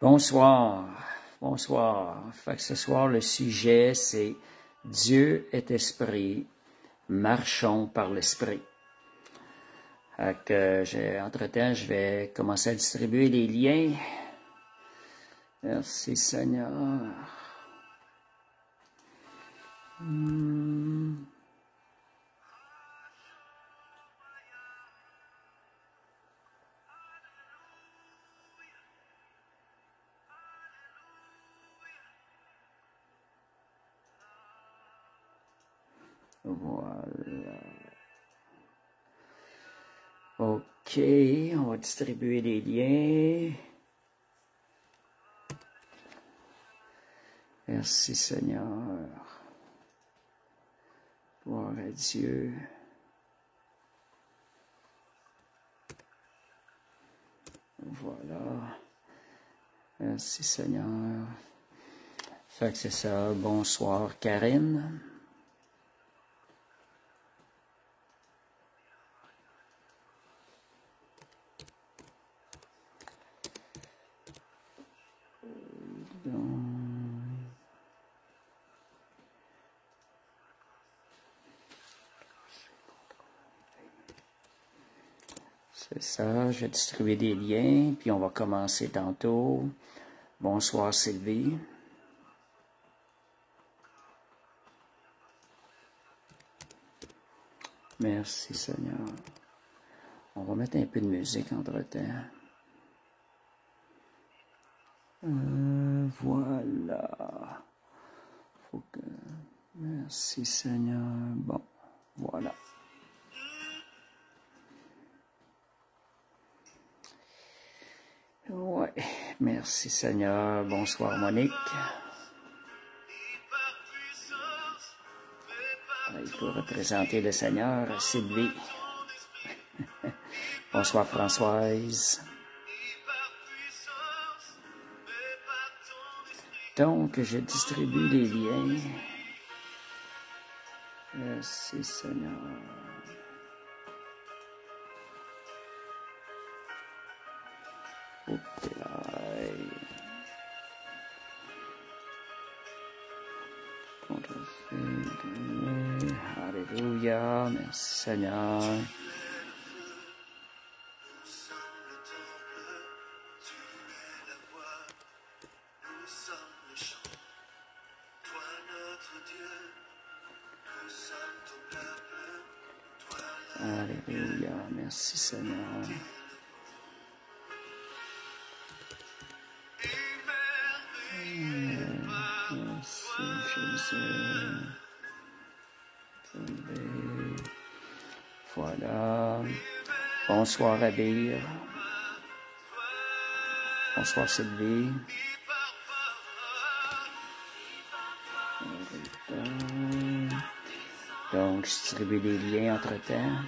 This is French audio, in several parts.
Bonsoir, bonsoir. Fait que ce soir, le sujet, c'est Dieu est esprit, marchons par l'esprit. Entre-temps, je vais commencer à distribuer les liens. Merci Seigneur. Voilà. OK, on va distribuer les liens. Merci Seigneur. Gloire à Dieu. Voilà. Merci Seigneur. Fait que c'est ça. Bonsoir Karine. C'est ça, je vais distribuer des liens, puis on va commencer tantôt. Bonsoir Sylvie. Merci Seigneur. On va mettre un peu de musique entre-temps. Voilà. Faut que... Merci Seigneur. Bon, voilà. Ouais, merci Seigneur. Bonsoir Monique. Il faut représenter le Seigneur, Sylvie. Bonsoir Françoise. Donc, je distribue les liens. Merci Seigneur. Alléluia, merci Seigneur. Alléluia, merci Seigneur. Merci Jésus. Voilà. Bonsoir Abir. Bonsoir Sylvie. Donc, je distribue des liens entre-temps.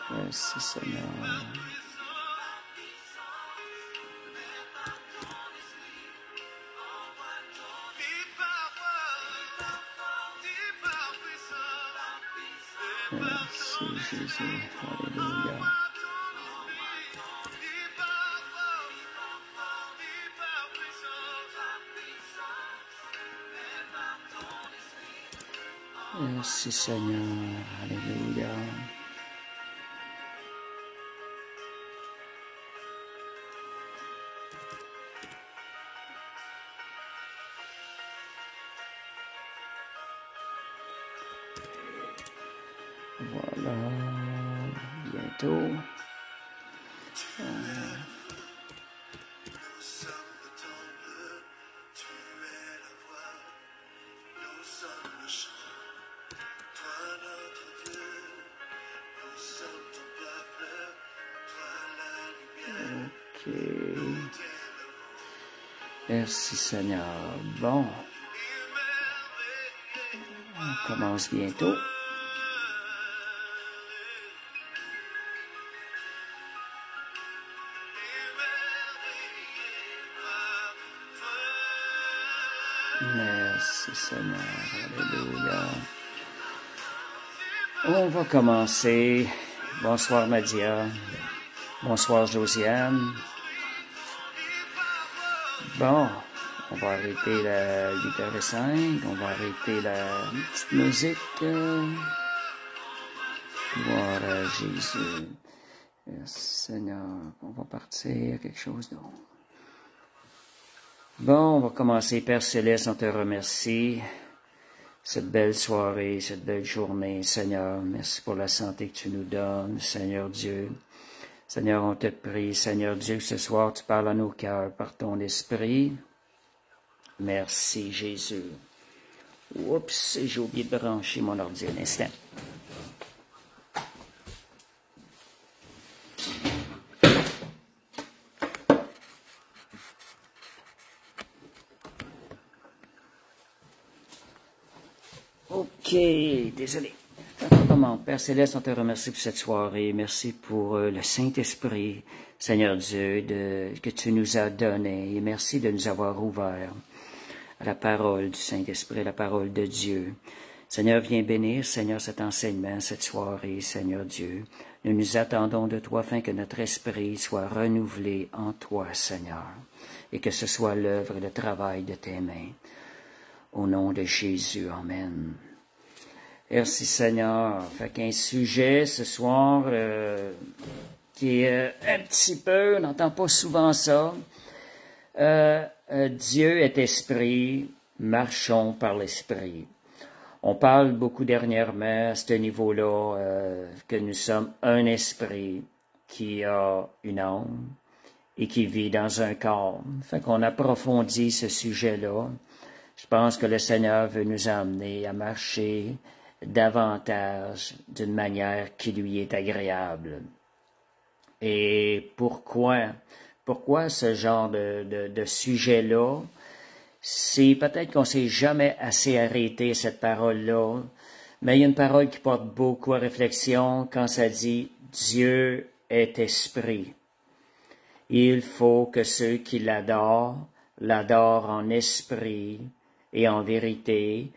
Merci Seigneur. Merci Jésus. Alléluia. Merci Seigneur. Alléluia. Voilà. Bientôt. OK. Merci Seigneur. Bon. On commence bientôt. Merci Seigneur. Alléluia. On va commencer. Bonsoir Nadia. Bonsoir, Josiane. Bon, on va arrêter la 8h05. On va arrêter la petite musique. Gloire à Jésus. Seigneur, on va partir à quelque chose d'autre. Bon, on va commencer. Père Céleste, on te remercie. Cette belle soirée, cette belle journée, Seigneur. Merci pour la santé que tu nous donnes, Seigneur Dieu. Seigneur, on te prie, Seigneur Dieu, que ce soir tu parles à nos cœurs par ton esprit. Merci, Jésus. Oups, j'ai oublié de brancher mon ordi un instant. OK, désolé. Père Céleste, on te remercie pour cette soirée. Merci pour le Saint-Esprit, Seigneur Dieu, que tu nous as donné. Et merci de nous avoir ouverts à la parole du Saint-Esprit, à la parole de Dieu. Seigneur, viens bénir, Seigneur, cet enseignement, cette soirée, Seigneur Dieu. Nous nous attendons de toi afin que notre esprit soit renouvelé en toi, Seigneur, et que ce soit l'œuvre et le travail de tes mains. Au nom de Jésus, Amen. Merci Seigneur. Fait qu'un sujet ce soir qui est un petit peu, on n'entend pas souvent ça. Dieu est esprit, marchons par l'esprit. On parle beaucoup dernièrement à ce niveau-là que nous sommes un esprit qui a une âme et qui vit dans un corps. Fait qu'on approfondit ce sujet-là. Je pense que le Seigneur veut nous amener à marcher davantage d'une manière qui lui est agréable. Et pourquoi ce genre de sujet-là? C'est peut-être qu'on s'est jamais assez arrêté à cette parole-là, mais il y a une parole qui porte beaucoup à réflexion quand ça dit « Dieu est esprit ». Il faut que ceux qui l'adorent en esprit et en vérité,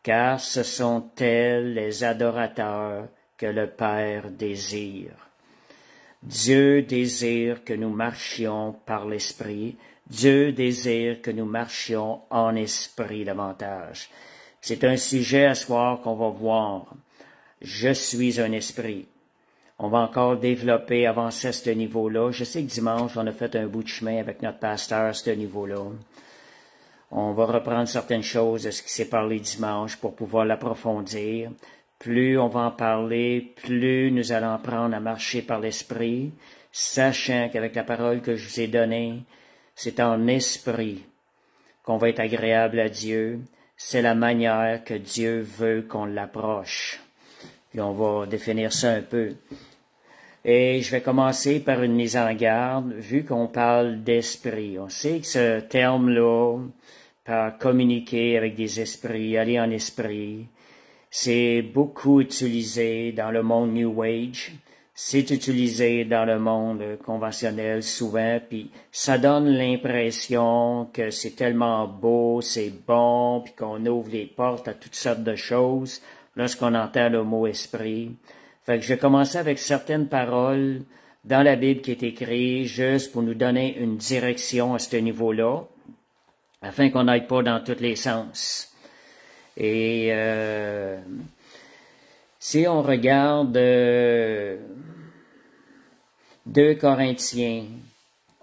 car ce sont elles les adorateurs que le Père désire. Dieu désire que nous marchions par l'esprit. Dieu désire que nous marchions en esprit davantage. C'est un sujet à ce soir qu'on va voir. Je suis un esprit. On va encore développer, avancer à ce niveau-là. Je sais que dimanche, on a fait un bout de chemin avec notre pasteur à ce niveau-là. On va reprendre certaines choses de ce qui s'est parlé dimanche pour pouvoir l'approfondir. Plus on va en parler, plus nous allons apprendre à marcher par l'esprit, sachant qu'avec la parole que je vous ai donnée, c'est en esprit qu'on va être agréable à Dieu. C'est la manière que Dieu veut qu'on l'approche. Puis on va définir ça un peu. Et je vais commencer par une mise en garde, vu qu'on parle d'esprit. On sait que ce terme-là, par communiquer avec des esprits, aller en esprit, c'est beaucoup utilisé dans le monde New Age. C'est utilisé dans le monde conventionnel souvent, puis ça donne l'impression que c'est tellement beau, c'est bon, puis qu'on ouvre les portes à toutes sortes de choses lorsqu'on entend le mot esprit. Fait que je vais commencer avec certaines paroles dans la Bible qui est écrite juste pour nous donner une direction à ce niveau-là, afin qu'on n'aille pas dans tous les sens. Et si on regarde 2 Corinthiens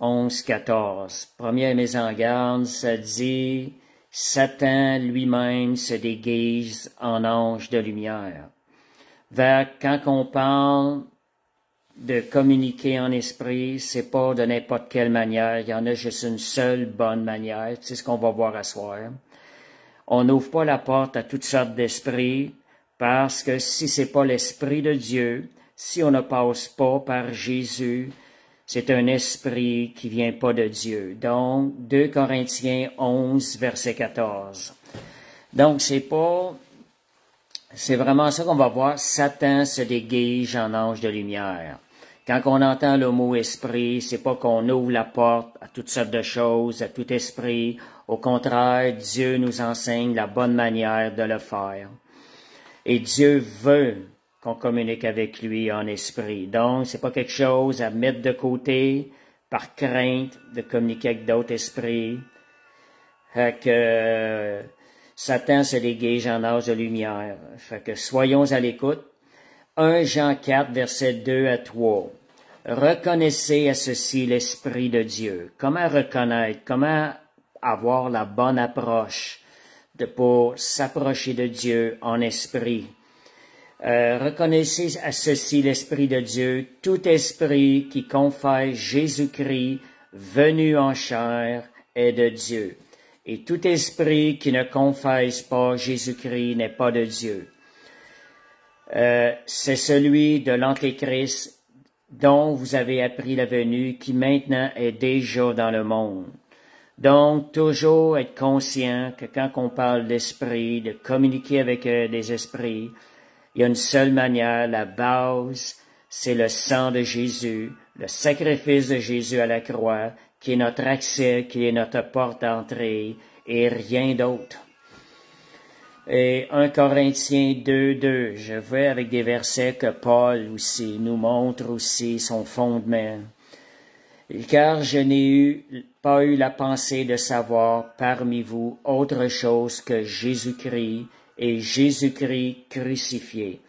11-14, première mise en garde, ça dit « Satan lui-même se déguise en ange de lumière ». Quand on parle de communiquer en esprit, c'est pas de n'importe quelle manière. Il y en a juste une seule bonne manière. C'est ce qu'on va voir à soir. On n'ouvre pas la porte à toutes sortes d'esprits parce que si c'est pas l'esprit de Dieu, si on ne passe pas par Jésus, c'est un esprit qui vient pas de Dieu. Donc, 2 Corinthiens 11, verset 14. Donc, c'est vraiment ça qu'on va voir. Satan se déguise en ange de lumière. Quand on entend le mot esprit, c'est pas qu'on ouvre la porte à toutes sortes de choses, à tout esprit. Au contraire, Dieu nous enseigne la bonne manière de le faire. Et Dieu veut qu'on communique avec lui en esprit. Donc, c'est pas quelque chose à mettre de côté par crainte de communiquer avec d'autres esprits. Fait que Satan se dégage en âge de lumière. Fait que soyons à l'écoute. 1 Jean 4, versets 2 à 3. Reconnaissez à ceci l'Esprit de Dieu. Comment reconnaître? Comment avoir la bonne approche pour s'approcher de Dieu en esprit? Reconnaissez à ceci l'Esprit de Dieu, tout esprit qui confesse Jésus-Christ venu en chair est de Dieu. Et tout esprit qui ne confesse pas Jésus-Christ n'est pas de Dieu. C'est celui de l'Antéchrist dont vous avez appris la venue, qui maintenant est déjà dans le monde. Donc, toujours être conscient que quand on parle d'esprit, de communiquer avec des esprits, il y a une seule manière, la base, c'est le sang de Jésus, le sacrifice de Jésus à la croix, qui est notre accès, qui est notre porte d'entrée, et rien d'autre. Et 1 Corinthiens 2, je vais avec des versets que Paul aussi nous montre aussi son fondement. Car je n'ai pas eu la pensée de savoir parmi vous autre chose que Jésus-Christ et Jésus-Christ crucifié.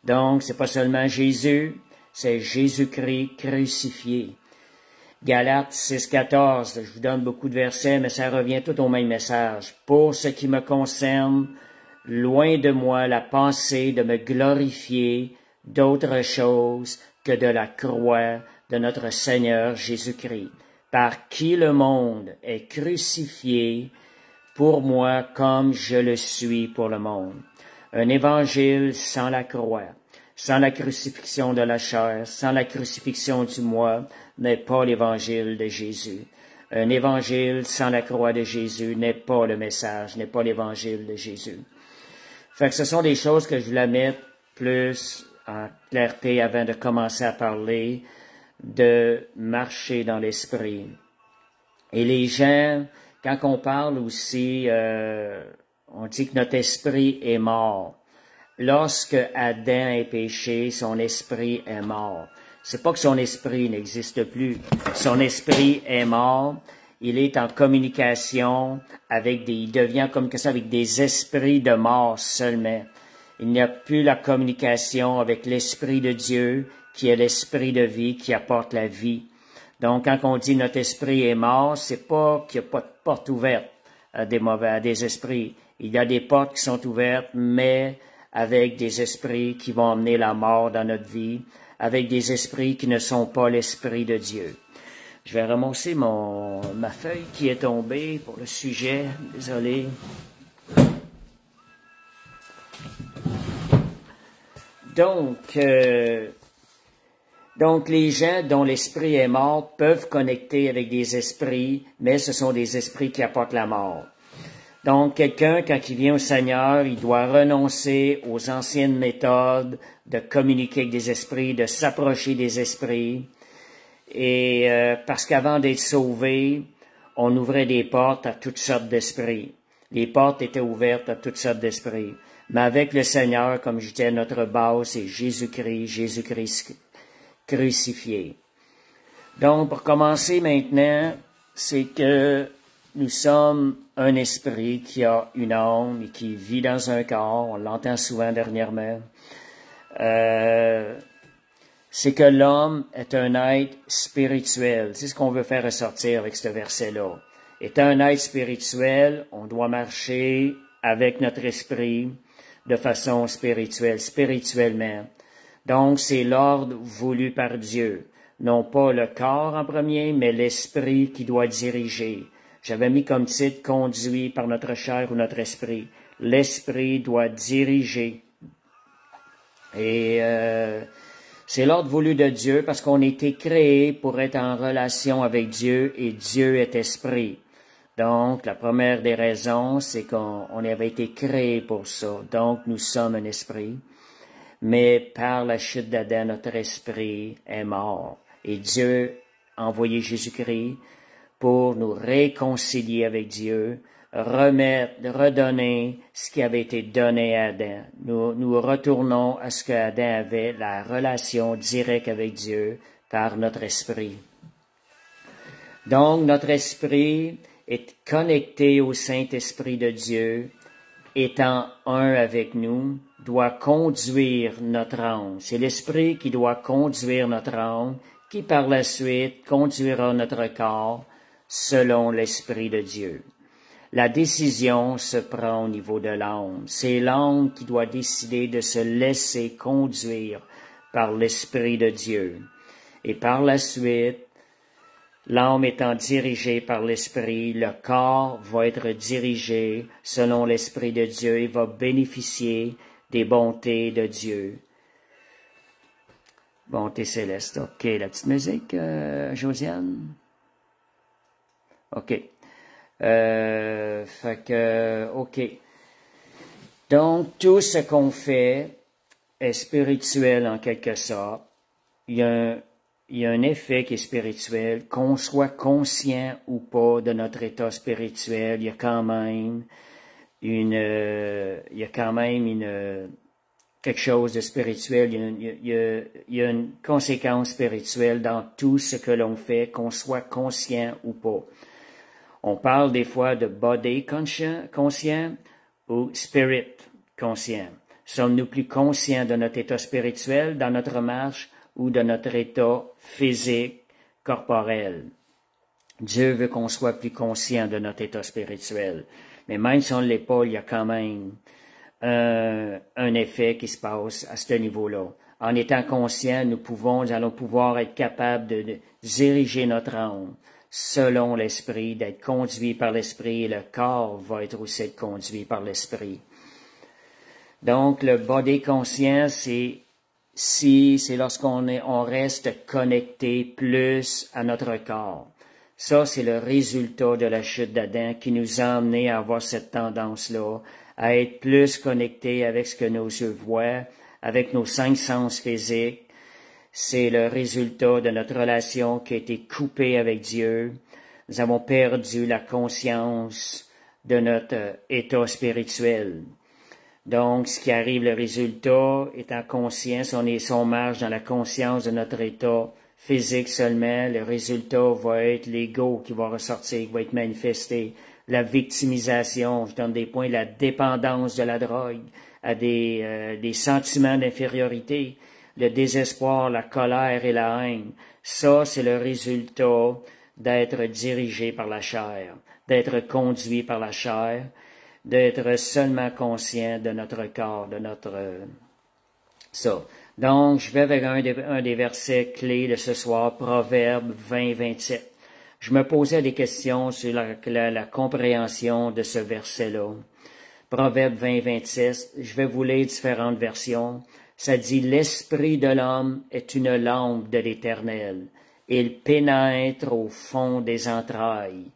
Donc, c'est pas seulement Jésus, c'est Jésus-Christ crucifié. Galates 6,14, je vous donne beaucoup de versets, mais ça revient tout au même message. Pour ce qui me concerne, loin de moi la pensée de me glorifier d'autre chose que de la croix de notre Seigneur Jésus-Christ, par qui le monde est crucifié pour moi comme je le suis pour le monde. Un évangile sans la croix, sans la crucifixion de la chair, sans la crucifixion du moi, n'est pas l'évangile de Jésus. Un évangile sans la croix de Jésus n'est pas le message, n'est pas l'évangile de Jésus. Fait que ce sont des choses que je voulais mettre plus en clarté avant de commencer à parler de marcher dans l'esprit. Et les gens, quand on parle aussi, on dit que notre esprit est mort. Lorsque Adam est péché, son esprit est mort. C'est pas que son esprit n'existe plus. Son esprit est mort. Il est en communication avec il devient comme ça avec des esprits de mort seulement. Il n'y a plus la communication avec l'Esprit de Dieu, qui est l'Esprit de vie, qui apporte la vie. Donc, quand on dit notre esprit est mort, c'est pas qu'il n'y a pas de porte ouverte à des esprits. Il y a des portes qui sont ouvertes, mais avec des esprits qui vont amener la mort dans notre vie, avec des esprits qui ne sont pas l'Esprit de Dieu. Je vais ramasser ma feuille qui est tombée pour le sujet. Désolé. Donc les gens dont l'esprit est mort peuvent connecter avec des esprits, mais ce sont des esprits qui apportent la mort. Donc quelqu'un, quand il vient au Seigneur, il doit renoncer aux anciennes méthodes de communiquer avec des esprits, de s'approcher des esprits. Et parce qu'avant d'être sauvé, on ouvrait des portes à toutes sortes d'esprits. Les portes étaient ouvertes à toutes sortes d'esprits. Mais avec le Seigneur, comme je disais, notre base, c'est Jésus-Christ crucifié. Donc, pour commencer maintenant, c'est que nous sommes un esprit qui a une âme et qui vit dans un corps. On l'entend souvent dernièrement. C'est que l'homme est un être spirituel. C'est ce qu'on veut faire ressortir avec ce verset-là. Étant un être spirituel, on doit marcher avec notre esprit de façon spirituelle, spirituellement. Donc, c'est l'ordre voulu par Dieu. Non pas le corps en premier, mais l'esprit qui doit diriger. J'avais mis comme titre « Conduit par notre chair ou notre esprit ». L'esprit doit diriger. Et c'est l'ordre voulu de Dieu parce qu'on a été créé pour être en relation avec Dieu et Dieu est esprit. Donc, la première des raisons, c'est qu'on avait été créé pour ça. Donc, nous sommes un esprit. Mais par la chute d'Adam, notre esprit est mort. Et Dieu a envoyé Jésus-Christ pour nous réconcilier avec Dieu, redonner ce qui avait été donné à Adam. Nous retournons à ce que Adam avait, la relation directe avec Dieu par notre esprit. Donc, notre esprit est connecté au Saint-Esprit de Dieu, étant un avec nous, doit conduire notre âme. C'est l'Esprit qui doit conduire notre âme, qui par la suite conduira notre corps selon l'Esprit de Dieu. La décision se prend au niveau de l'âme. C'est l'âme qui doit décider de se laisser conduire par l'Esprit de Dieu. Et par la suite, l'âme étant dirigée par l'Esprit, le corps va être dirigé selon l'Esprit de Dieu et va bénéficier des bontés de Dieu. Bonté céleste. OK, la petite musique, Josiane? OK. OK. Donc, tout ce qu'on fait est spirituel en quelque sorte. Il y a un effet qui est spirituel, qu'on soit conscient ou pas de notre état spirituel, il y a quand même quelque chose de spirituel, il y a une conséquence spirituelle dans tout ce que l'on fait, qu'on soit conscient ou pas. On parle des fois de body conscient ou spirit conscient. Sommes-nous plus conscients de notre état spirituel dans notre marche ou de notre état physique, corporel? Dieu veut qu'on soit plus conscient de notre état spirituel. Mais même si on ne l'est pas, il y a quand même un effet qui se passe à ce niveau-là. En étant conscient, nous allons pouvoir être capables de diriger notre âme selon l'Esprit, d'être conduit par l'Esprit, et le corps va être aussi conduit par l'Esprit. Donc, le body conscient, c'est lorsqu'on reste connecté plus à notre corps. Ça, c'est le résultat de la chute d'Adam qui nous a amené à avoir cette tendance-là, à être plus connecté avec ce que nos yeux voient, avec nos 5 sens physiques. C'est le résultat de notre relation qui a été coupée avec Dieu. Nous avons perdu la conscience de notre état spirituel. Donc, ce qui arrive, le résultat, étant conscient, si on marche dans la conscience de notre état physique seulement, le résultat va être l'ego qui va ressortir, qui va être manifesté, la victimisation, je donne des points, la dépendance de la drogue, à des sentiments d'infériorité, le désespoir, la colère et la haine. Ça, c'est le résultat d'être dirigé par la chair, d'être conduit par la chair, d'être seulement conscient de notre corps, de ça. Donc, je vais avec un des versets clés de ce soir, Proverbe 20-27. Je me posais des questions sur la compréhension de ce verset-là. Proverbe 20-27, je vais vous lire différentes versions. Ça dit, l'esprit de l'homme est une lampe de l'Éternel. Il pénètre au fond des entrailles.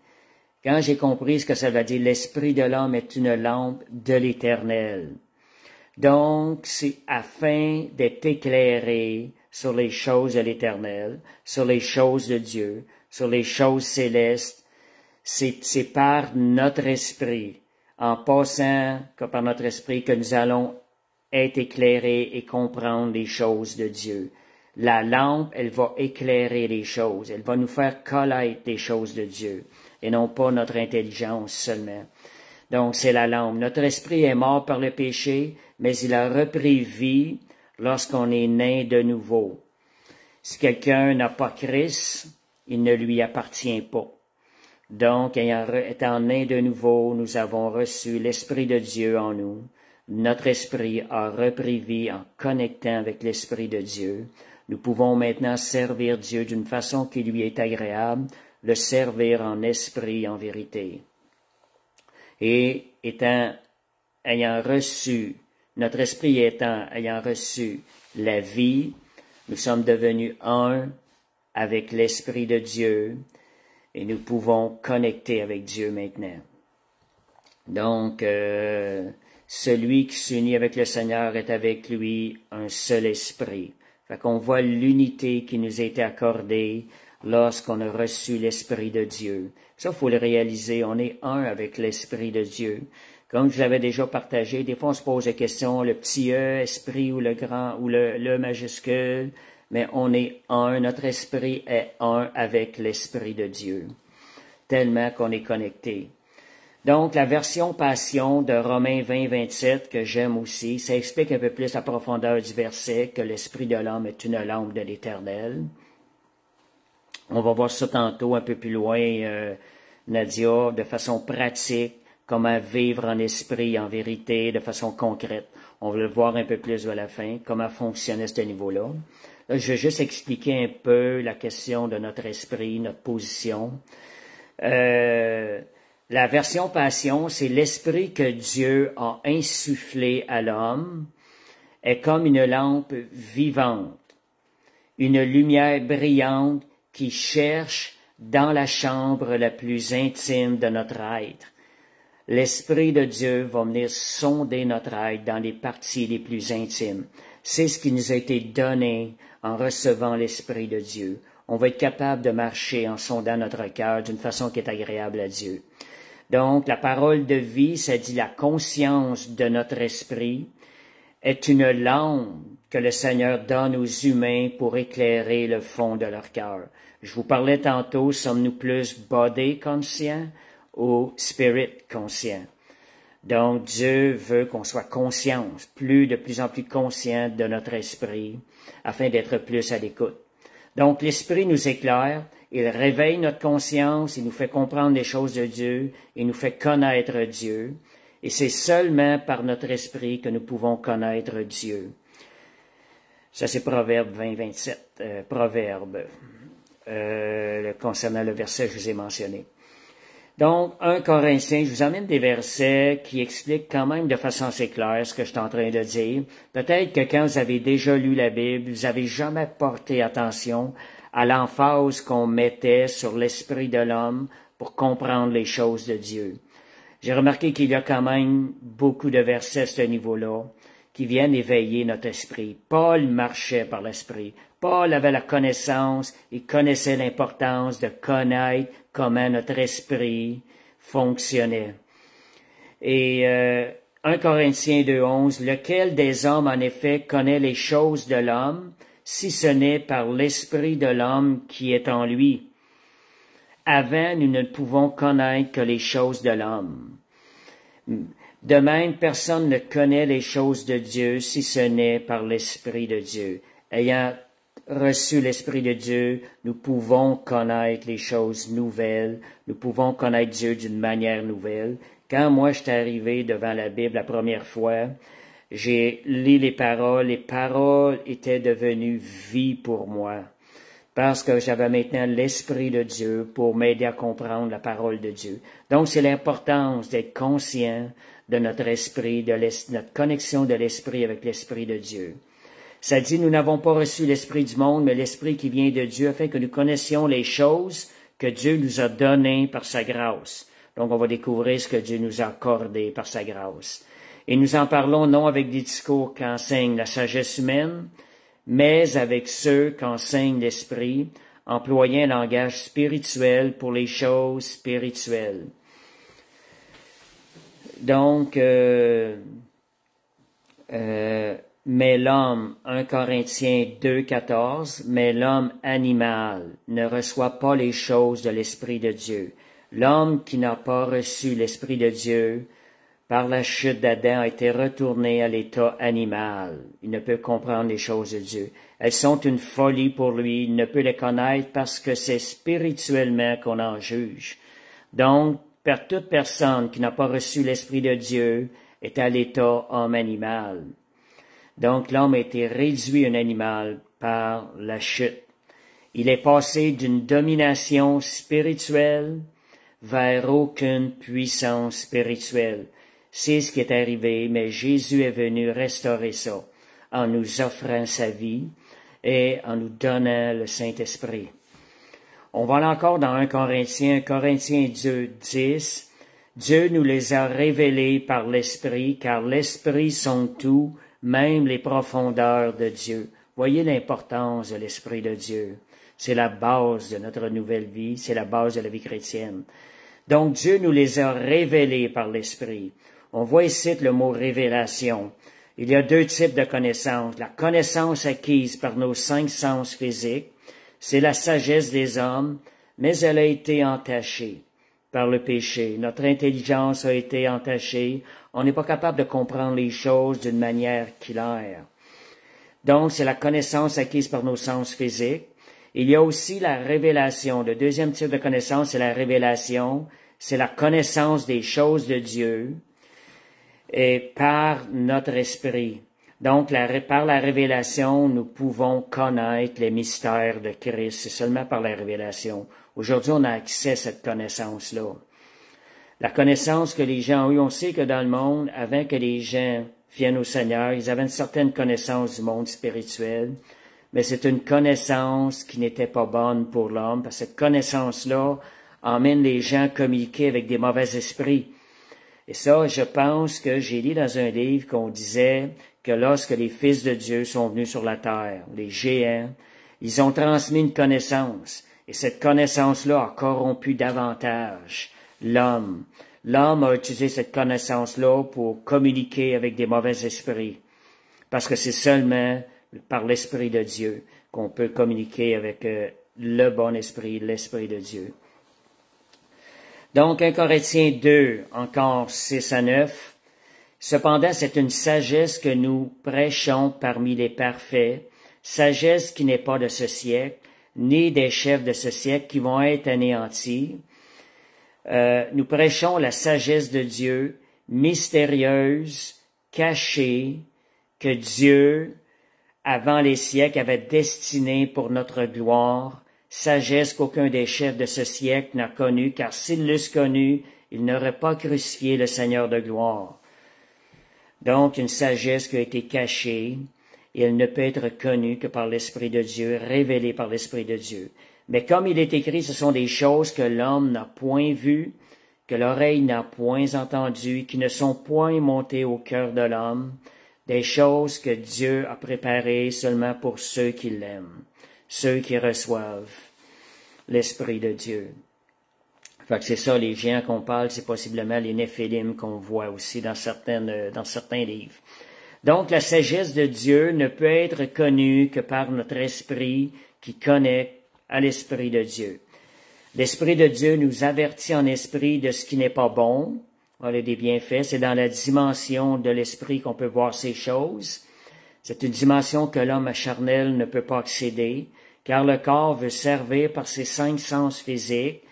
Quand j'ai compris ce que ça veut dire, l'esprit de l'homme est une lampe de l'Éternel. Donc, c'est afin d'être éclairé sur les choses de l'Éternel, sur les choses de Dieu, sur les choses célestes. C'est par notre esprit, en passant par notre esprit, que nous allons être éclairés et comprendre les choses de Dieu. La lampe, elle va éclairer les choses, elle va nous faire connaître les choses de Dieu, et non pas notre intelligence seulement. Donc, c'est la lampe. Notre esprit est mort par le péché, mais il a repris vie lorsqu'on est né de nouveau. Si quelqu'un n'a pas Christ, il ne lui appartient pas. Donc, étant né de nouveau, nous avons reçu l'Esprit de Dieu en nous. Notre esprit a repris vie en connectant avec l'Esprit de Dieu. Nous pouvons maintenant servir Dieu d'une façon qui lui est agréable, le servir en esprit, en vérité. Et ayant reçu la vie, nous sommes devenus un avec l'Esprit de Dieu et nous pouvons connecter avec Dieu maintenant. Donc, celui qui s'unit avec le Seigneur est avec lui un seul esprit. Fait qu'on voit l'unité qui nous a été accordée lorsqu'on a reçu l'Esprit de Dieu. Ça, il faut le réaliser, on est un avec l'Esprit de Dieu. Comme je l'avais déjà partagé, des fois on se pose la question, le petit E, esprit ou le grand, ou le majuscule, mais on est un, notre esprit est un avec l'Esprit de Dieu, tellement qu'on est connecté. Donc, la version Passion de Romains 20-27, que j'aime aussi, ça explique un peu plus la profondeur du verset, que l'esprit de l'homme est une lampe de l'Éternel. On va voir ça tantôt un peu plus loin, Nadia, de façon pratique, comment vivre en esprit, en vérité, de façon concrète. On va le voir un peu plus vers la fin, comment fonctionner à ce niveau-là. Là, je vais juste expliquer un peu la question de notre esprit, notre position. La version Passion, c'est l'esprit que Dieu a insufflé à l'homme, est comme une lampe vivante, une lumière brillante qui cherche dans la chambre la plus intime de notre être. L'Esprit de Dieu va venir sonder notre être dans les parties les plus intimes. C'est ce qui nous a été donné en recevant l'Esprit de Dieu. On va être capable de marcher en sondant notre cœur d'une façon qui est agréable à Dieu. Donc, la parole de vie, ça dit la conscience de notre esprit est une lampe que le Seigneur donne aux humains pour éclairer le fond de leur cœur. Je vous parlais tantôt, sommes-nous plus body conscient ou spirit conscient? Donc, Dieu veut qu'on soit conscient, de plus en plus conscient de notre esprit, afin d'être plus à l'écoute. Donc, l'Esprit nous éclaire, il réveille notre conscience, il nous fait comprendre les choses de Dieu, il nous fait connaître Dieu, et c'est seulement par notre esprit que nous pouvons connaître Dieu. Ça, c'est Proverbe 20-27, Proverbe, concernant le verset que je vous ai mentionné. Donc, 1 Corinthiens, je vous amène des versets qui expliquent quand même de façon assez claire ce que je suis en train de dire. Peut-être que quand vous avez déjà lu la Bible, vous n'avez jamais porté attention à l'emphase qu'on mettait sur l'esprit de l'homme pour comprendre les choses de Dieu. J'ai remarqué qu'il y a quand même beaucoup de versets à ce niveau-là qui viennent éveiller notre esprit. Paul marchait par l'esprit. Paul avait la connaissance, il connaissait l'importance de connaître comment notre esprit fonctionnait. Et 1 Corinthiens 2.11, lequel des hommes en effet connaît les choses de l'homme, si ce n'est par l'esprit de l'homme qui est en lui. Avant, nous ne pouvons connaître que les choses de l'homme. De même, personne ne connaît les choses de Dieu si ce n'est par l'Esprit de Dieu. Ayant reçu l'Esprit de Dieu, nous pouvons connaître les choses nouvelles, nous pouvons connaître Dieu d'une manière nouvelle. Quand moi je suis arrivé devant la Bible la première fois, j'ai lu les paroles étaient devenues vie pour moi, parce que j'avais maintenant l'Esprit de Dieu pour m'aider à comprendre la parole de Dieu. Donc c'est l'importance d'être conscient de notre esprit, de notre connexion de l'Esprit avec l'Esprit de Dieu. Ça dit, nous n'avons pas reçu l'Esprit du monde, mais l'Esprit qui vient de Dieu, afin que nous connaissions les choses que Dieu nous a données par sa grâce. Donc, on va découvrir ce que Dieu nous a accordé par sa grâce. Et nous en parlons non avec des discours qu'enseigne la sagesse humaine, mais avec ceux qu'enseigne l'Esprit, employant un langage spirituel pour les choses spirituelles. Donc, mais l'homme, 1 Corinthiens 2.14, mais l'homme animal ne reçoit pas les choses de l'Esprit de Dieu. L'homme qui n'a pas reçu l'Esprit de Dieu, par la chute d'Adam, a été retourné à l'état animal. Il ne peut comprendre les choses de Dieu. Elles sont une folie pour lui. Il ne peut les connaître parce que c'est spirituellement qu'on en juge. Donc, toute personne qui n'a pas reçu l'Esprit de Dieu est à l'état homme animal. Donc, l'homme a été réduit un animal par la chute. Il est passé d'une domination spirituelle vers aucune puissance spirituelle. C'est ce qui est arrivé, mais Jésus est venu restaurer ça en nous offrant sa vie et en nous donnant le Saint-Esprit. On va aller encore dans 1 Corinthiens 2.10. Dieu nous les a révélés par l'Esprit, car l'Esprit sonde tout, même les profondeurs de Dieu. Voyez l'importance de l'Esprit de Dieu. C'est la base de notre nouvelle vie, c'est la base de la vie chrétienne. Donc Dieu nous les a révélés par l'Esprit. On voit ici le mot révélation. Il y a deux types de connaissances. La connaissance acquise par nos 5 sens physiques, c'est la sagesse des hommes, mais elle a été entachée par le péché. Notre intelligence a été entachée. On n'est pas capable de comprendre les choses d'une manière claire. Donc, c'est la connaissance acquise par nos sens physiques. Il y a aussi la révélation. Le deuxième type de connaissance, c'est la révélation. C'est la connaissance des choses de Dieu et par notre esprit. Donc, par la révélation, nous pouvons connaître les mystères de Christ. C'est seulement par la révélation. Aujourd'hui, on a accès à cette connaissance-là. La connaissance que les gens ont eue, on sait que dans le monde, avant que les gens viennent au Seigneur, ils avaient une certaine connaissance du monde spirituel, mais c'est une connaissance qui n'était pas bonne pour l'homme, parce que cette connaissance-là emmène les gens à communiquer avec des mauvais esprits. Et ça, je pense que j'ai lu dans un livre qu'on disait que lorsque les fils de Dieu sont venus sur la terre, les géants, ils ont transmis une connaissance. Et cette connaissance-là a corrompu davantage l'homme. L'homme a utilisé cette connaissance-là pour communiquer avec des mauvais esprits. Parce que c'est seulement par l'Esprit de Dieu qu'on peut communiquer avec le bon esprit, l'Esprit de Dieu. Donc, 1 Corinthiens 2, encore 6 à 9. Cependant, c'est une sagesse que nous prêchons parmi les parfaits, sagesse qui n'est pas de ce siècle, ni des chefs de ce siècle qui vont être anéantis. Nous prêchons la sagesse de Dieu, mystérieuse, cachée, que Dieu, avant les siècles, avait destinée pour notre gloire, sagesse qu'aucun des chefs de ce siècle n'a connue, car s'ils l'eussent connue, ils n'auraient pas crucifié le Seigneur de gloire. Donc, une sagesse qui a été cachée, et elle ne peut être connue que par l'Esprit de Dieu, révélée par l'Esprit de Dieu. Mais comme il est écrit, ce sont des choses que l'homme n'a point vues, que l'oreille n'a point entendues, qui ne sont point montées au cœur de l'homme, des choses que Dieu a préparées seulement pour ceux qui l'aiment, ceux qui reçoivent l'Esprit de Dieu. Fait que c'est ça, les géants qu'on parle, c'est possiblement les Néphilim qu'on voit aussi dans certains livres. Donc, la sagesse de Dieu ne peut être connue que par notre esprit qui connecte à l'Esprit de Dieu. L'Esprit de Dieu nous avertit en esprit de ce qui n'est pas bon. Voilà des bienfaits. C'est dans la dimension de l'esprit qu'on peut voir ces choses. C'est une dimension que l'homme charnel ne peut pas accéder, car le corps veut servir par ses 5 sens physiques.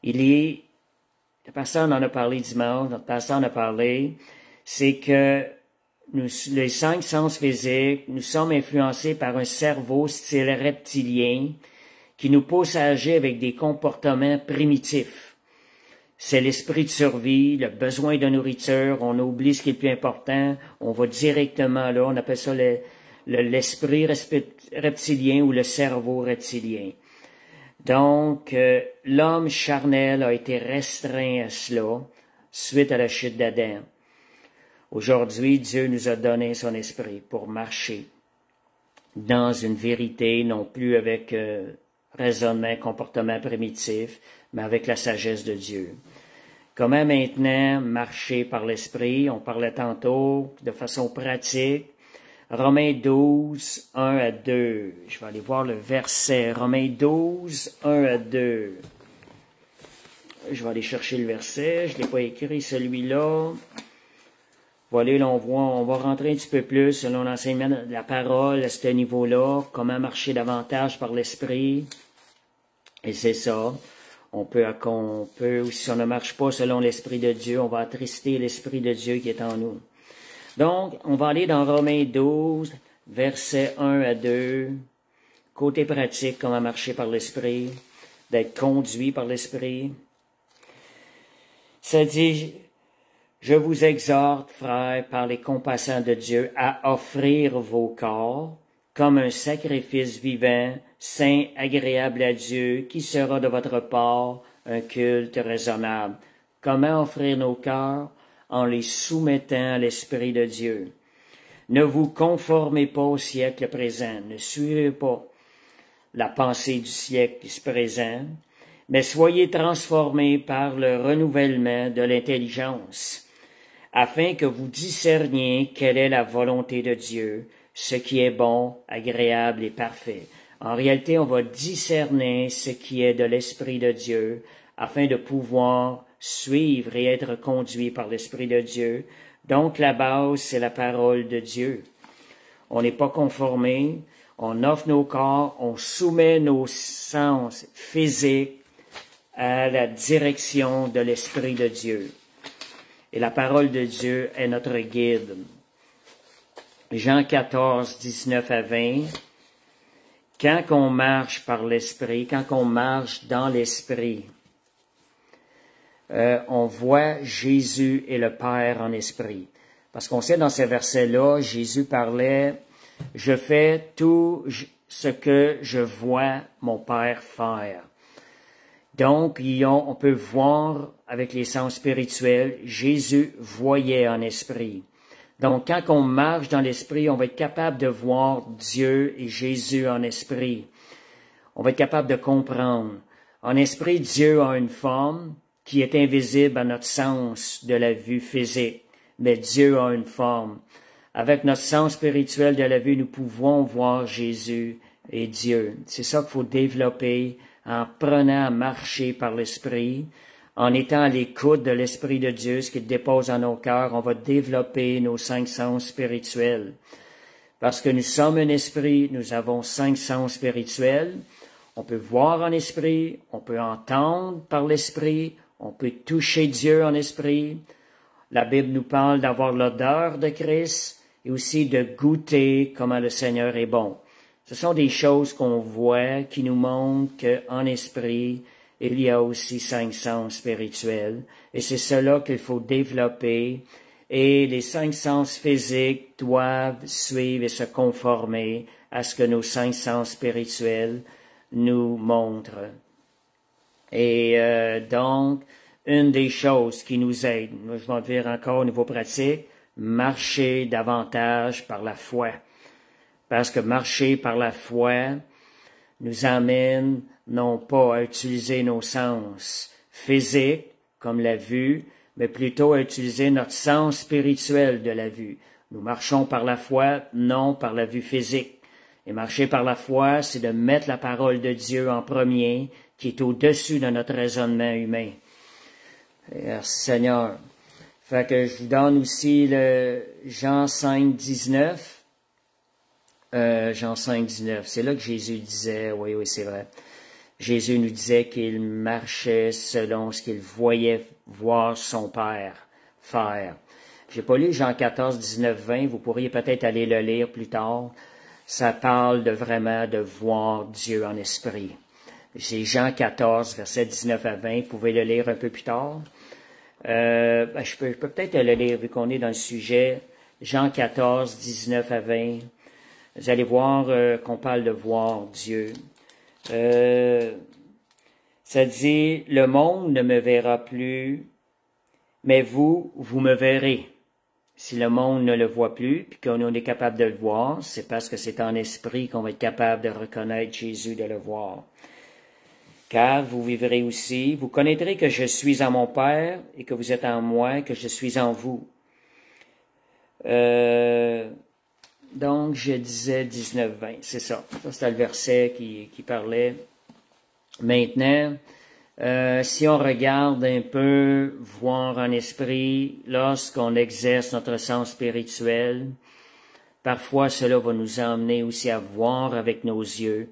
La personne en a parlé dimanche, notre pasteur en a parlé, c'est que les 5 sens physiques, nous sommes influencés par un cerveau style reptilien qui nous pousse à agir avec des comportements primitifs. C'est l'esprit de survie, le besoin de nourriture, on oublie ce qui est le plus important, on va directement là, on appelle ça l'esprit reptilien ou le cerveau reptilien. Donc, l'homme charnel a été restreint à cela suite à la chute d'Adam. Aujourd'hui, Dieu nous a donné son esprit pour marcher dans une vérité, non plus avec raisonnement, comportement primitif, mais avec la sagesse de Dieu. Comment maintenant marcher par l'esprit? On parlait tantôt de façon pratique. Romains 12, 1 à 2. Je vais aller voir le verset. Romains 12, 1 à 2. Je vais aller chercher le verset. Je ne l'ai pas écrit, celui-là. Voilà, là, on va rentrer un petit peu plus selon l'enseignement de la parole à ce niveau-là. Comment marcher davantage par l'esprit. Et c'est ça. On peut, ou si on ne marche pas selon l'Esprit de Dieu, on va attrister l'Esprit de Dieu qui est en nous. Donc, on va aller dans Romains 12, versets 1 à 2. Côté pratique, comment marcher par l'Esprit, d'être conduit par l'Esprit. Ça dit, je vous exhorte, frères, par les compassions de Dieu, à offrir vos corps comme un sacrifice vivant, saint, agréable à Dieu, qui sera de votre part un culte raisonnable. Comment offrir nos cœurs? En les soumettant à l'Esprit de Dieu. Ne vous conformez pas au siècle présent, ne suivez pas la pensée du siècle présent, mais soyez transformés par le renouvellement de l'intelligence, afin que vous discerniez quelle est la volonté de Dieu, ce qui est bon, agréable et parfait. En réalité, on va discerner ce qui est de l'Esprit de Dieu, afin de pouvoir suivre et être conduit par l'Esprit de Dieu. Donc, la base, c'est la parole de Dieu. On n'est pas conformé, on offre nos corps, on soumet nos sens physiques à la direction de l'Esprit de Dieu. Et la parole de Dieu est notre guide. Jean 14, 19 à 20. Quand on marche par l'Esprit, quand on marche dans l'Esprit, on voit Jésus et le Père en esprit. Parce qu'on sait dans ces versets-là, Jésus parlait « Je fais tout ce que je vois mon Père faire ». Donc, on peut voir avec les sens spirituels, Jésus voyait en esprit. Donc, quand on marche dans l'esprit, on va être capable de voir Dieu et Jésus en esprit. On va être capable de comprendre. En esprit, Dieu a une forme qui est invisible à notre sens de la vue physique, mais Dieu a une forme. Avec notre sens spirituel de la vue, nous pouvons voir Jésus et Dieu. C'est ça qu'il faut développer en prenant à marcher par l'Esprit, en étant à l'écoute de l'Esprit de Dieu, ce qu'il dépose dans nos cœurs, on va développer nos 5 sens spirituels. Parce que nous sommes un esprit, nous avons 5 sens spirituels. On peut voir en esprit, on peut entendre par l'Esprit, on peut toucher Dieu en esprit. La Bible nous parle d'avoir l'odeur de Christ et aussi de goûter comment le Seigneur est bon. Ce sont des choses qu'on voit qui nous montrent qu'en esprit, il y a aussi 5 sens spirituels. Et c'est cela qu'il faut développer. Et les 5 sens physiques doivent suivre et se conformer à ce que nos 5 sens spirituels nous montrent. Et donc, une des choses qui nous aide, je vais dire encore au niveau pratique, marcher davantage par la foi. Parce que marcher par la foi nous amène non pas à utiliser nos sens physiques, comme la vue, mais plutôt à utiliser notre sens spirituel de la vue. Nous marchons par la foi, non par la vue physique. Et marcher par la foi, c'est de mettre la parole de Dieu en premier, qui est au-dessus de notre raisonnement humain. Merci Seigneur. Fait que je vous donne aussi le Jean 5, 19. Jean 5, 19. C'est là que Jésus disait, oui, c'est vrai. Jésus nous disait qu'il marchait selon ce qu'il voyait voir son Père faire. J'ai pas lu Jean 14, 19, 20. Vous pourriez peut-être aller le lire plus tard. Ça parle de vraiment de voir Dieu en esprit. C'est Jean 14, versets 19 à 20. Vous pouvez le lire un peu plus tard. Je peux peut-être le lire vu qu'on est dans le sujet. Jean 14, 19 à 20. Vous allez voir qu'on parle de voir Dieu. Ça dit, le monde ne me verra plus, mais vous me verrez. Si le monde ne le voit plus, puis qu'on est capable de le voir, c'est parce que c'est en esprit qu'on va être capable de reconnaître Jésus, de le voir. Car vous vivrez aussi, vous connaîtrez que je suis en mon Père et que vous êtes en moi, que je suis en vous. Donc, je disais 19-20, c'est ça. Ça, c'était le verset qui parlait. Maintenant, si on regarde un peu, voir en esprit, lorsqu'on exerce notre sens spirituel, parfois cela va nous emmener aussi à voir avec nos yeux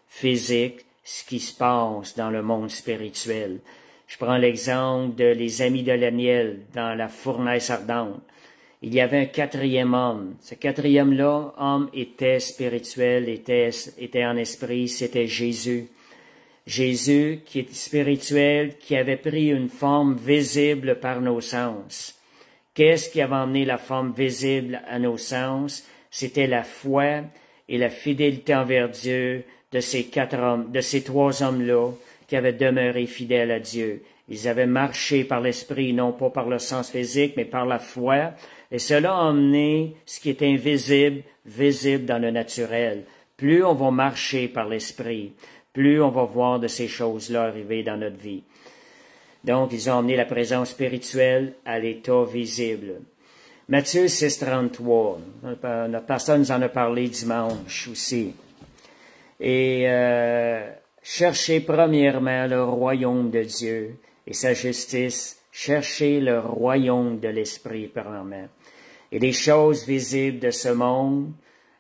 physiques ce qui se passe dans le monde spirituel. Je prends l'exemple de les amis de Daniel dans la fournaise ardente. Il y avait un 4e homme. Ce 4e homme était spirituel, était en esprit, c'était Jésus. Jésus, qui est spirituel, qui avait pris une forme visible par nos sens. Qu'est-ce qui avait emmené la forme visible à nos sens? C'était la foi et la fidélité envers Dieu de ces 3 hommes-là qui avaient demeuré fidèles à Dieu. Ils avaient marché par l'esprit, non pas par le sens physique, mais par la foi. Et cela a emmené ce qui est invisible, visible dans le naturel. plus on va marcher par l'Esprit, plus on va voir de ces choses-là arriver dans notre vie. Donc, ils ont amené la présence spirituelle à l'état visible. Matthieu 6,33. Notre pasteur nous en a parlé dimanche aussi. Et cherchez premièrement le royaume de Dieu et sa justice. Cherchez le royaume de l'Esprit premièrement. Et les choses visibles de ce monde,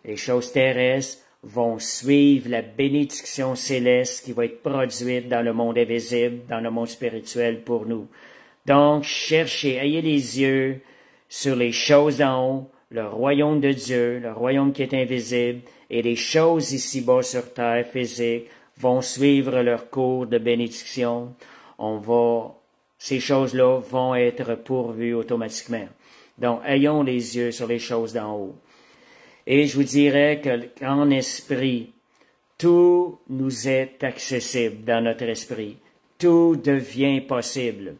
les choses terrestres, vont suivre la bénédiction céleste qui va être produite dans le monde invisible, dans le monde spirituel pour nous. Donc, cherchez, ayez les yeux sur les choses d'en haut, le royaume de Dieu, le royaume qui est invisible, et les choses ici-bas sur terre physique vont suivre leur cours de bénédiction. Ces choses-là vont être pourvues automatiquement. Donc, ayons les yeux sur les choses d'en haut. Et je vous dirais qu'en esprit, tout nous est accessible dans notre esprit. Tout devient possible.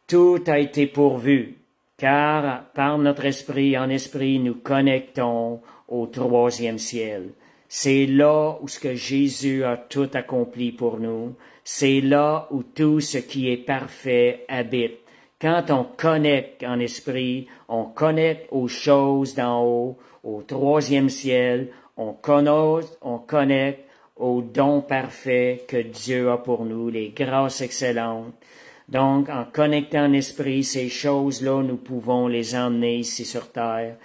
Tout a été pourvu, car par notre esprit, en esprit, nous connectons au troisième ciel. C'est là où ce que Jésus a tout accompli pour nous. C'est là où tout ce qui est parfait habite. Quand on connecte en esprit, on connecte aux choses d'en haut, au troisième ciel, on connecte aux dons parfaits que Dieu a pour nous, les grâces excellentes. Donc, en connectant en esprit, ces choses-là, nous pouvons les emmener ici sur terre.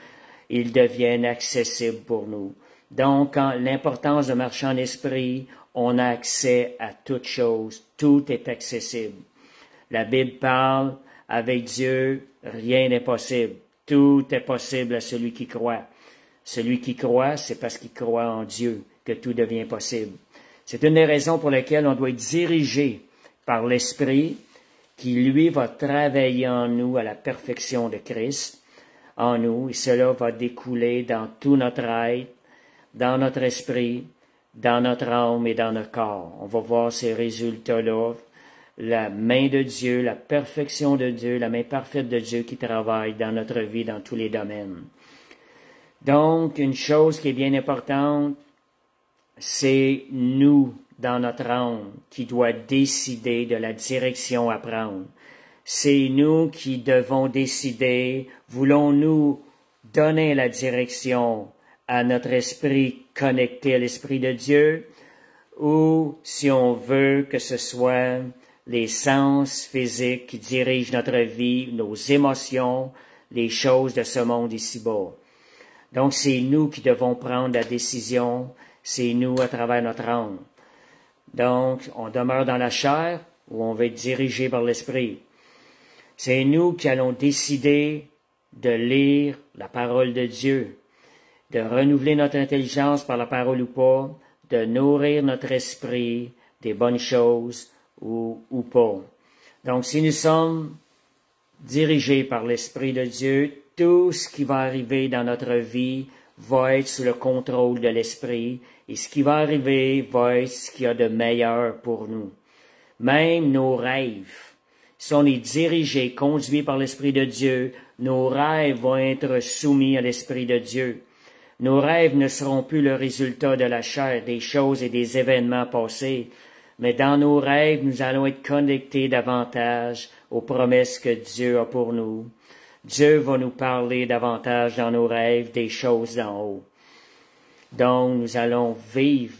Ils deviennent accessibles pour nous. Donc, l'importance de marcher en esprit, on a accès à toutes choses. Tout est accessible. La Bible parle, avec Dieu, rien n'est possible. Tout est possible à celui qui croit. Celui qui croit, c'est parce qu'il croit en Dieu que tout devient possible. C'est une des raisons pour lesquelles on doit être dirigé par l'Esprit qui, lui, va travailler en nous à la perfection de Christ, en nous, et cela va découler dans tout notre être, dans notre esprit, dans notre âme et dans notre corps. On va voir ces résultats-là, la main de Dieu, la perfection de Dieu, la main parfaite de Dieu qui travaille dans notre vie, dans tous les domaines. Donc, une chose qui est bien importante, c'est nous, dans notre âme, qui doit décider de la direction à prendre. C'est nous qui devons décider, voulons-nous donner la direction à notre esprit connecté à l'Esprit de Dieu, ou si on veut que ce soit les sens physiques qui dirigent notre vie, nos émotions, les choses de ce monde ici-bas. Donc, c'est nous qui devons prendre la décision, c'est nous à travers notre âme. Donc, on demeure dans la chair ou on va être dirigé par l'Esprit. C'est nous qui allons décider de lire la parole de Dieu, de renouveler notre intelligence par la parole ou pas, de nourrir notre esprit des bonnes choses ou pas. Donc, si nous sommes dirigés par l'Esprit de Dieu, tout ce qui va arriver dans notre vie va être sous le contrôle de l'Esprit, et ce qui va arriver va être ce qu'il y a de meilleur pour nous. Même nos rêves, si on est dirigé, conduit par l'Esprit de Dieu, nos rêves vont être soumis à l'Esprit de Dieu. Nos rêves ne seront plus le résultat de la chair, des choses et des événements passés, mais dans nos rêves, nous allons être connectés davantage aux promesses que Dieu a pour nous. Dieu va nous parler davantage dans nos rêves des choses d'en haut. Donc, nous allons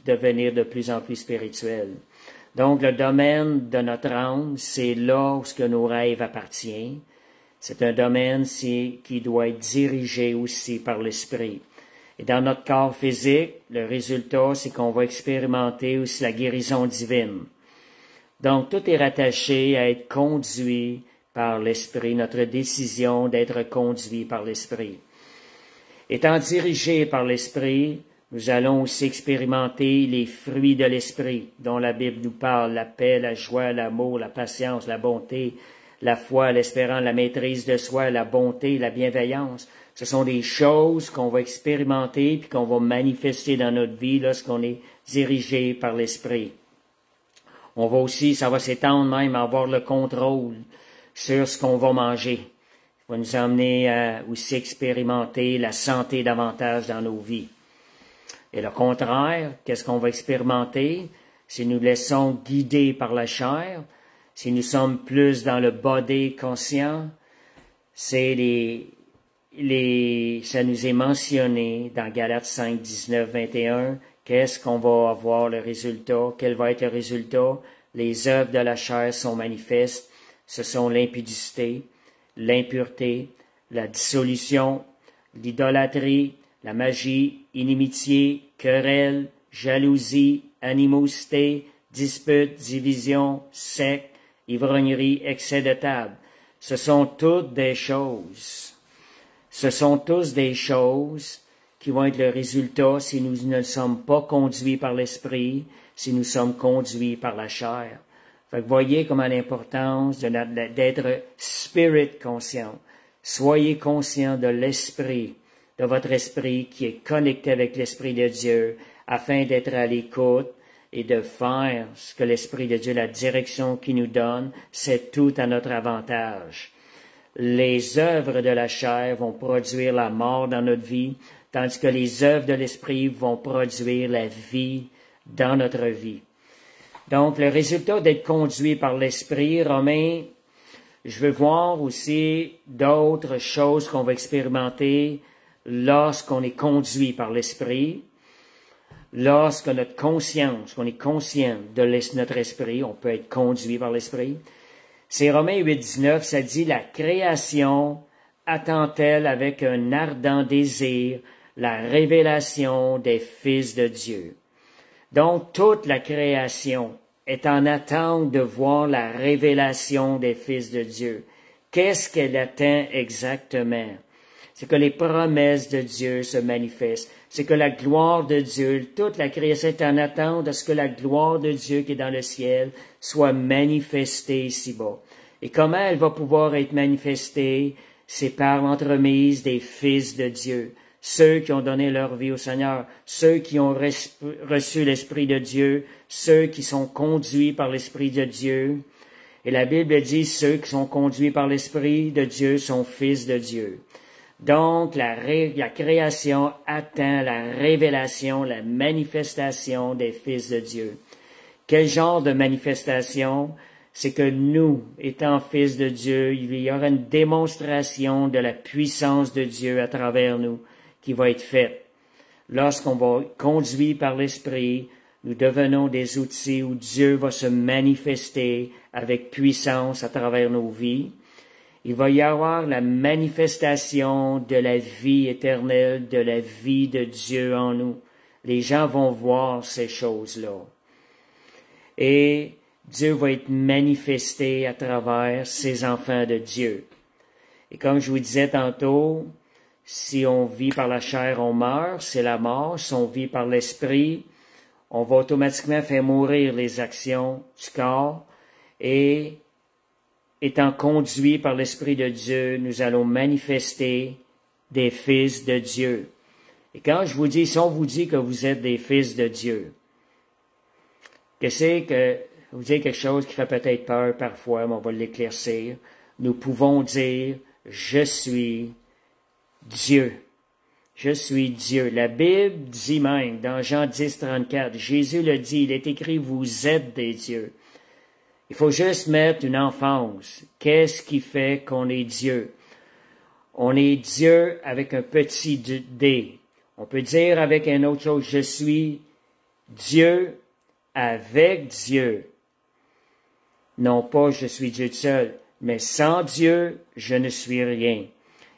devenir de plus en plus spirituels. Donc, le domaine de notre âme, c'est là où ce que nos rêves appartiennent. C'est un domaine qui doit être dirigé aussi par l'Esprit. Et dans notre corps physique, le résultat, c'est qu'on va expérimenter aussi la guérison divine. Donc, tout est rattaché à être conduit par l'Esprit, notre décision d'être conduit par l'Esprit. Étant dirigé par l'Esprit, nous allons aussi expérimenter les fruits de l'Esprit, dont la Bible nous parle, la paix, la joie, l'amour, la patience, la bonté, la foi, l'espérance, la maîtrise de soi, la bonté, la bienveillance. Ce sont des choses qu'on va expérimenter puis qu'on va manifester dans notre vie lorsqu'on est dirigé par l'Esprit. On va aussi, ça va s'étendre même à avoir le contrôle sur ce qu'on va manger. Ça va nous amener à aussi expérimenter la santé davantage dans nos vies. Et le contraire, qu'est-ce qu'on va expérimenter si nous laissons guider par la chair, si nous sommes plus dans le body conscient, c'est ça nous est mentionné dans Galates 5, 19, 21. Qu'est-ce qu'on va avoir le résultat? Quel va être le résultat? Les œuvres de la chair sont manifestes. Ce sont l'impudicité, l'impureté, la dissolution, l'idolâtrie, la magie, inimitié, querelle, jalousie, animosité, dispute, division, secte, ivrognerie, excès de table. Ce sont toutes des choses. Ce sont tous des choses qui vont être le résultat si nous ne sommes pas conduits par l'esprit, si nous sommes conduits par la chair. Fait que voyez comment l'importance d'être spirit conscient. Soyez conscient de l'esprit, de votre esprit qui est connecté avec l'esprit de Dieu, afin d'être à l'écoute et de faire ce que l'esprit de Dieu, la direction qu'il nous donne, c'est tout à notre avantage. Les œuvres de la chair vont produire la mort dans notre vie, tandis que les œuvres de l'esprit vont produire la vie dans notre vie. Donc, le résultat d'être conduit par l'esprit, Romain, je veux voir aussi d'autres choses qu'on va expérimenter lorsqu'on est conduit par l'esprit. Lorsque notre conscience, qu'on est conscient de notre esprit, on peut être conduit par l'esprit. C'est Romains 8, 19, ça dit « La création attend-elle avec un ardent désir la révélation des fils de Dieu. » Donc, toute la création est en attente de voir la révélation des fils de Dieu. Qu'est-ce qu'elle attend exactement? C'est que les promesses de Dieu se manifestent. C'est que la gloire de Dieu, toute la création est en attente de ce que la gloire de Dieu qui est dans le ciel soit manifestée ici-bas. Et comment elle va pouvoir être manifestée? C'est par l'entremise des fils de Dieu, ceux qui ont donné leur vie au Seigneur, ceux qui ont reçu l'Esprit de Dieu, ceux qui sont conduits par l'Esprit de Dieu. Et la Bible dit, ceux qui sont conduits par l'Esprit de Dieu sont fils de Dieu. Donc, la création attend la révélation, la manifestation des fils de Dieu. Quel genre de manifestation? C'est que nous, étant fils de Dieu, il y aura une démonstration de la puissance de Dieu à travers nous qui va être faite. Lorsqu'on va être conduit par l'Esprit, nous devenons des outils où Dieu va se manifester avec puissance à travers nos vies. Il va y avoir la manifestation de la vie éternelle, de la vie de Dieu en nous. Les gens vont voir ces choses-là. Et Dieu va être manifesté à travers ses enfants de Dieu. Et comme je vous disais tantôt, si on vit par la chair, on meurt, c'est la mort. Si on vit par l'esprit, on va automatiquement faire mourir les actions du corps et étant conduits par l'Esprit de Dieu, nous allons manifester des fils de Dieu. Et quand je vous dis, si on vous dit que vous êtes des fils de Dieu, que c'est que vous dites quelque chose qui fait peut-être peur parfois, mais on va l'éclaircir. Nous pouvons dire, je suis Dieu. Je suis Dieu. La Bible dit même, dans Jean 10, 34, Jésus le dit, il est écrit, vous êtes des dieux. Il faut juste mettre une emphase. Qu'est-ce qui fait qu'on est Dieu? On est Dieu avec un petit D. On peut dire avec une autre chose, je suis Dieu avec Dieu. Non pas je suis Dieu seul, mais sans Dieu, je ne suis rien.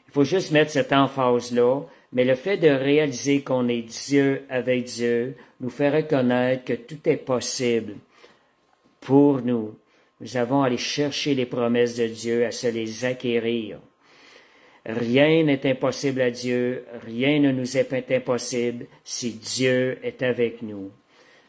Il faut juste mettre cette emphase-là, mais le fait de réaliser qu'on est Dieu avec Dieu nous fait reconnaître que tout est possible pour nous. Nous avons à aller chercher les promesses de Dieu, à se les acquérir. Rien n'est impossible à Dieu, rien ne nous est impossible si Dieu est avec nous.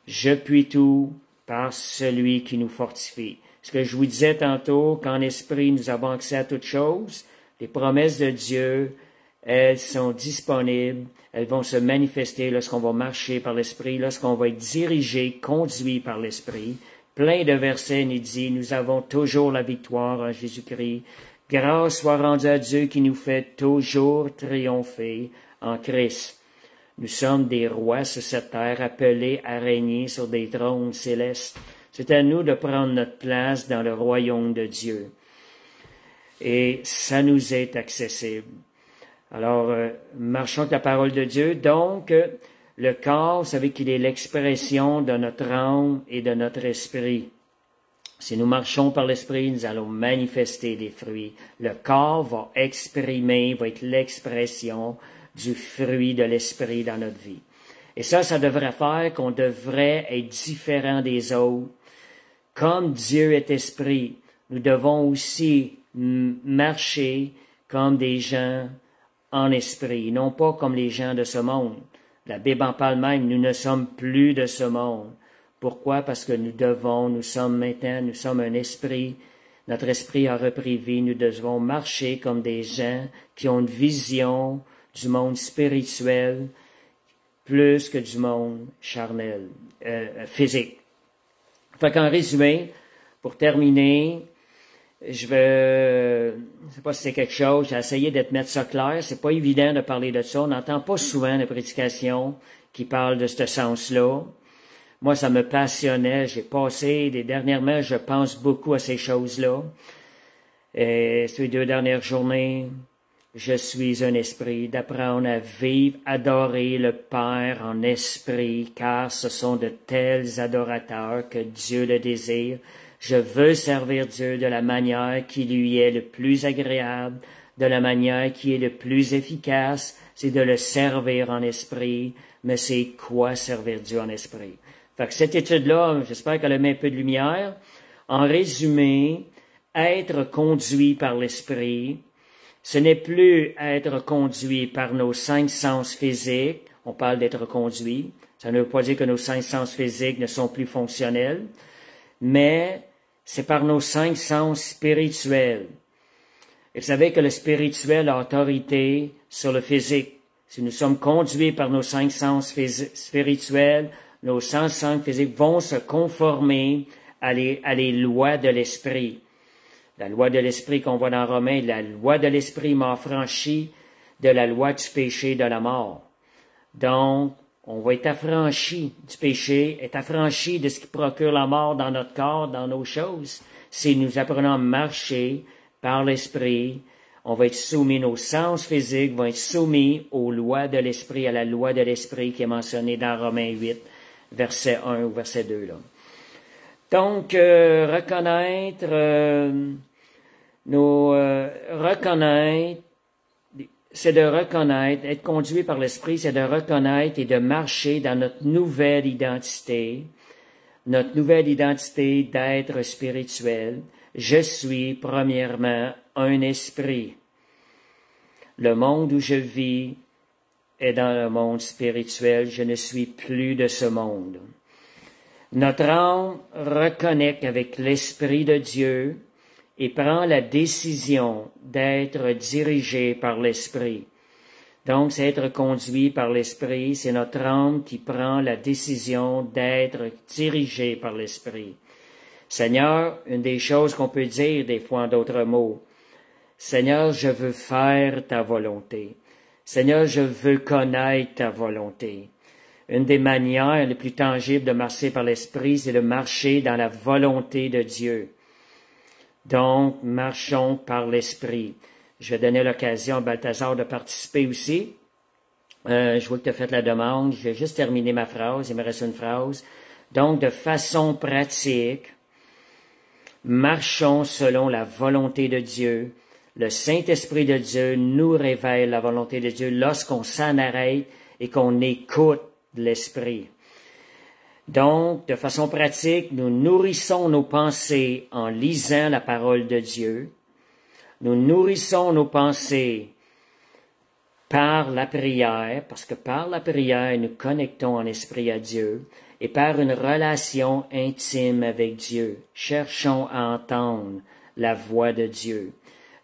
Je puis tout par celui qui nous fortifie. Ce que je vous disais tantôt, qu'en esprit nous avons accès à toutes choses, les promesses de Dieu, elles sont disponibles, elles vont se manifester lorsqu'on va marcher par l'esprit, lorsqu'on va être dirigé, conduit par l'esprit. Plein de versets nous dit, nous avons toujours la victoire en Jésus-Christ. Grâce soit rendue à Dieu qui nous fait toujours triompher en Christ. Nous sommes des rois sur cette terre, appelés à régner sur des trônes célestes. C'est à nous de prendre notre place dans le royaume de Dieu. Et ça nous est accessible. Alors, marchons avec la parole de Dieu. Donc, le corps, vous savez qu'il est l'expression de notre âme et de notre esprit. Si nous marchons par l'esprit, nous allons manifester des fruits. Le corps va exprimer, va être l'expression du fruit de l'esprit dans notre vie. Et ça devrait faire qu'on devrait être différent des autres. Comme Dieu est esprit, nous devons aussi marcher comme des gens en esprit, non pas comme les gens de ce monde. La Bible en parle même, nous ne sommes plus de ce monde. Pourquoi? Parce que nous sommes un esprit. Notre esprit a repris vie. Nous devons marcher comme des gens qui ont une vision du monde spirituel plus que du monde charnel, physique. Fait qu'en résumé, pour terminer, je sais pas si c'est quelque chose, j'ai essayé de te mettre ça clair, c'est pas évident de parler de ça, on n'entend pas souvent de prédications qui parlent de ce sens-là. Moi, ça me passionnait, dernièrement, je pense beaucoup à ces choses-là. Et ces 2 dernières journées, je suis un esprit, d'apprendre à vivre, adorer le Père en esprit, car ce sont de tels adorateurs que Dieu le désire. Je veux servir Dieu de la manière qui lui est le plus agréable, de la manière qui est le plus efficace, c'est de le servir en esprit. Mais c'est quoi servir Dieu en esprit? Fait que cette étude-là, j'espère qu'elle a mis un peu de lumière. En résumé, être conduit par l'esprit, ce n'est plus être conduit par nos 5 sens physiques. On parle d'être conduit. Ça ne veut pas dire que nos 5 sens physiques ne sont plus fonctionnels, mais c'est par nos 5 sens spirituels. Et vous savez que le spirituel a autorité sur le physique. Si nous sommes conduits par nos 5 sens spirituels, nos 5 sens physiques vont se conformer à les lois de l'esprit. La loi de l'esprit qu'on voit dans Romains, la loi de l'esprit m'a affranchi de la loi du péché et de la mort. Donc, on va être affranchi du péché, être affranchi de ce qui procure la mort dans notre corps, dans nos choses. Si nous apprenons à marcher par l'esprit, on va être soumis, nos sens physiques vont être soumis aux lois de l'esprit, à la loi de l'esprit qui est mentionnée dans Romains 8, verset 1 ou verset 2, là. Donc, reconnaître, c'est de reconnaître, être conduit par l'esprit, c'est de reconnaître et de marcher dans notre nouvelle identité d'être spirituel. Je suis, premièrement, un esprit. Le monde où je vis est dans le monde spirituel. Je ne suis plus de ce monde. Notre âme reconnecte avec l'Esprit de Dieu et prend la décision d'être dirigé par l'Esprit. Donc, c'est être conduit par l'Esprit, c'est notre âme qui prend la décision d'être dirigé par l'Esprit. Seigneur, une des choses qu'on peut dire des fois en d'autres mots, Seigneur, je veux faire ta volonté. Seigneur, je veux connaître ta volonté. Une des manières les plus tangibles de marcher par l'Esprit, c'est de marcher dans la volonté de Dieu. Donc, marchons par l'Esprit. Je vais donner l'occasion à Balthazar de participer aussi. Je vois que tu as fait la demande. Je vais juste terminer ma phrase. Il me reste une phrase. Donc, de façon pratique, marchons selon la volonté de Dieu. Le Saint-Esprit de Dieu nous révèle la volonté de Dieu lorsqu'on s'en arrête et qu'on écoute l'Esprit. Donc, de façon pratique, nous nourrissons nos pensées en lisant la parole de Dieu. Nous nourrissons nos pensées par la prière, parce que par la prière, nous connectons en esprit à Dieu, et par une relation intime avec Dieu. Cherchons à entendre la voix de Dieu.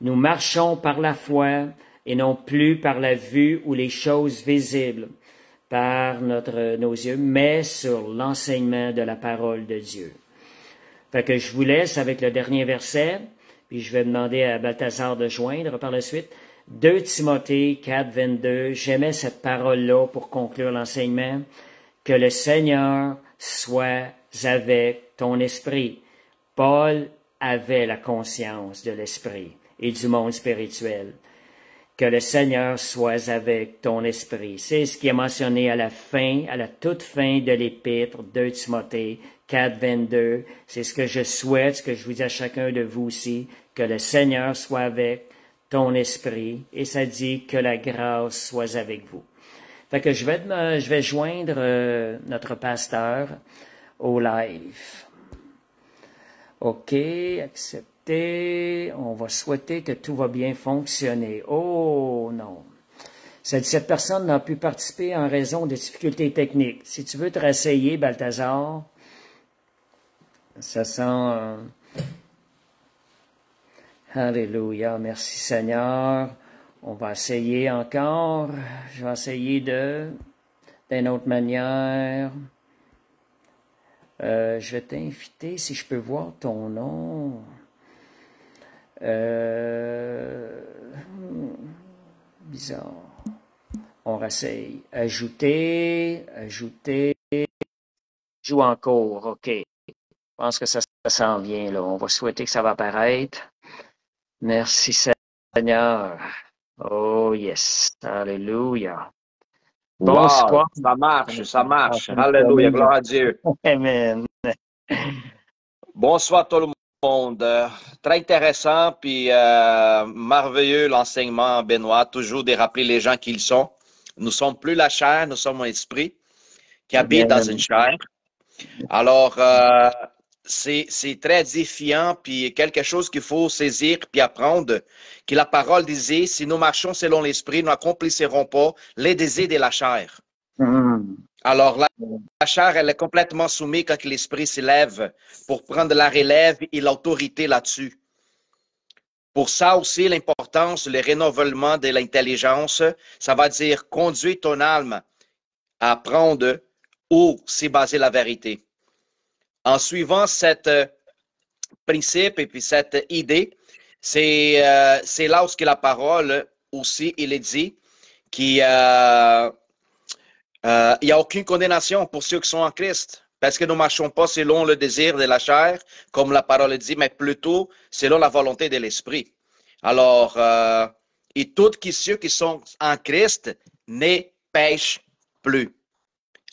Nous marchons par la foi et non plus par la vue ou les choses visibles par nos yeux, mais sur l'enseignement de la parole de Dieu. Fait que je vous laisse avec le dernier verset, puis je vais demander à Balthazar de joindre par la suite. 2 Timothée 4, 22, j'aimais cette parole-là pour conclure l'enseignement. Que le Seigneur soit avec ton esprit. Paul avait la conscience de l'esprit et du monde spirituel. Que le Seigneur soit avec ton esprit. C'est ce qui est mentionné à la fin, à la toute fin de l'épître 2 Timothée 4, 22. C'est ce que je souhaite, ce que je vous dis à chacun de vous aussi, que le Seigneur soit avec ton esprit. Et ça dit que la grâce soit avec vous. Fait que je vais joindre notre pasteur au live. OK, accepter. On va souhaiter que tout va bien fonctionner. Oh non. Cette personne n'a pu participer en raison de difficultés techniques. Si tu veux te rasseyer, Balthazar, ça sent... Alléluia, merci Seigneur. On va essayer encore. Je vais essayer d'une autre manière. Je vais t'inviter si je peux voir ton nom. Bizarre. On réessaye. Ajouter. Joue encore. OK. Je pense que ça s'en vient, là. On va souhaiter que ça va apparaître. Merci, Seigneur. Oh, yes. Alléluia. Bonsoir. Wow, ça marche. Alléluia, gloire à Dieu. Amen. Bonsoir tout le monde. Très intéressant, puis merveilleux l'enseignement, Benoît. Toujours de rappeler les gens qui ils sont. Nous ne sommes plus la chair, nous sommes un esprit qui habite dans une chair. Alors, c'est très édifiant, puis quelque chose qu'il faut saisir puis apprendre, que la parole disait, si nous marchons selon l'esprit, nous n'accomplirons pas les désirs de la chair. Alors, la chair, elle est complètement soumise quand l'esprit s'élève pour prendre la relève et l'autorité là-dessus. Pour ça aussi, l'importance, le renouvellement de l'intelligence, ça va dire conduire ton âme à apprendre où s'est basée la vérité. En suivant cet principe et puis cette idée, c'est là où la parole aussi, il est dit qu'il n'y a aucune condamnation pour ceux qui sont en Christ, parce que nous ne marchons pas selon le désir de la chair, comme la parole dit, mais plutôt selon la volonté de l'esprit. Alors, et tous ceux qui sont en Christ ne pêchent plus.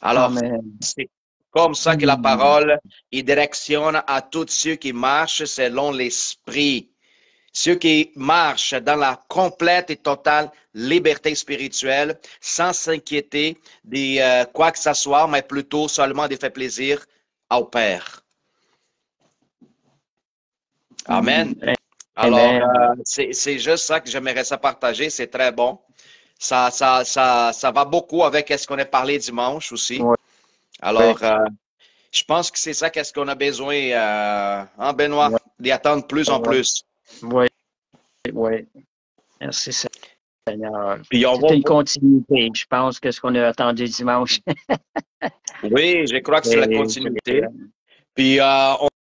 Alors, c'est comme ça que la parole il directionne à tous ceux qui marchent selon l'esprit. Ceux qui marchent dans la complète et totale liberté spirituelle, sans s'inquiéter de quoi que ce soit, mais plutôt seulement de faire plaisir au Père. Amen. Alors, c'est juste ça que j'aimerais ça partager. C'est très bon. Ça va beaucoup avec ce qu'on a parlé dimanche aussi. Ouais. Alors, je pense que c'est ça qu'est-ce qu'on a besoin, Benoît, d'y attendre plus en plus. Oui, oui. Merci, Seigneur. C'est une continuité, je pense, que ce qu'on a attendu dimanche. Oui, je crois que c'est la continuité. Puis,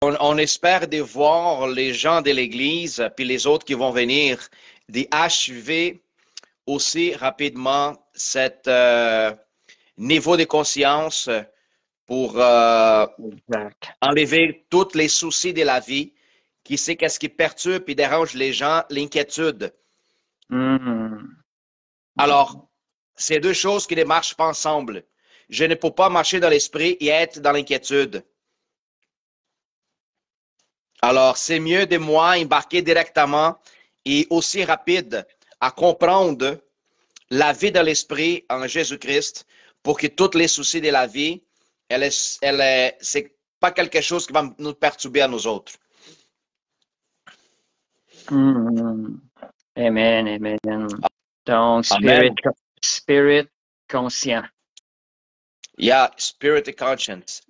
on espère de voir les gens de l'Église, puis les autres qui vont venir, d'achever aussi rapidement cet niveau de conscience pour enlever tous les soucis de la vie, qui sait qu'est-ce qui perturbe et dérange les gens, l'inquiétude. Alors, c'est deux choses qui ne marchent pas ensemble. Je ne peux pas marcher dans l'esprit et être dans l'inquiétude. Alors, c'est mieux de moi embarquer directement et aussi rapide à comprendre la vie de l'esprit en Jésus-Christ pour que tous les soucis de la vie, c'est pas quelque chose qui va nous perturber à nous autres. Amen, amen. Donc, spirit conscient. Yeah, spirit and conscience.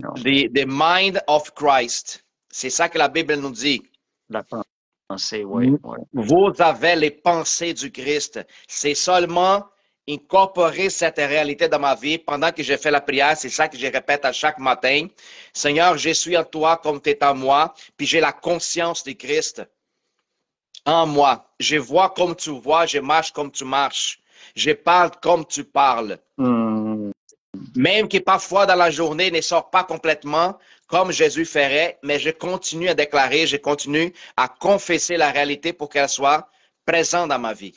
The mind of Christ. C'est ça que la Bible nous dit. La pensée, oui. Vous avez les pensées du Christ. C'est seulement incorporer cette réalité dans ma vie pendant que je fais la prière. C'est ça que je répète à chaque matin. Seigneur, je suis en toi comme tu es en moi, puis j'ai la conscience du Christ. en moi. Je vois comme tu vois, je marche comme tu marches. Je parle comme tu parles. Même que parfois dans la journée ne sort pas complètement comme Jésus ferait, mais je continue à déclarer, je continue à confesser la réalité pour qu'elle soit présente dans ma vie.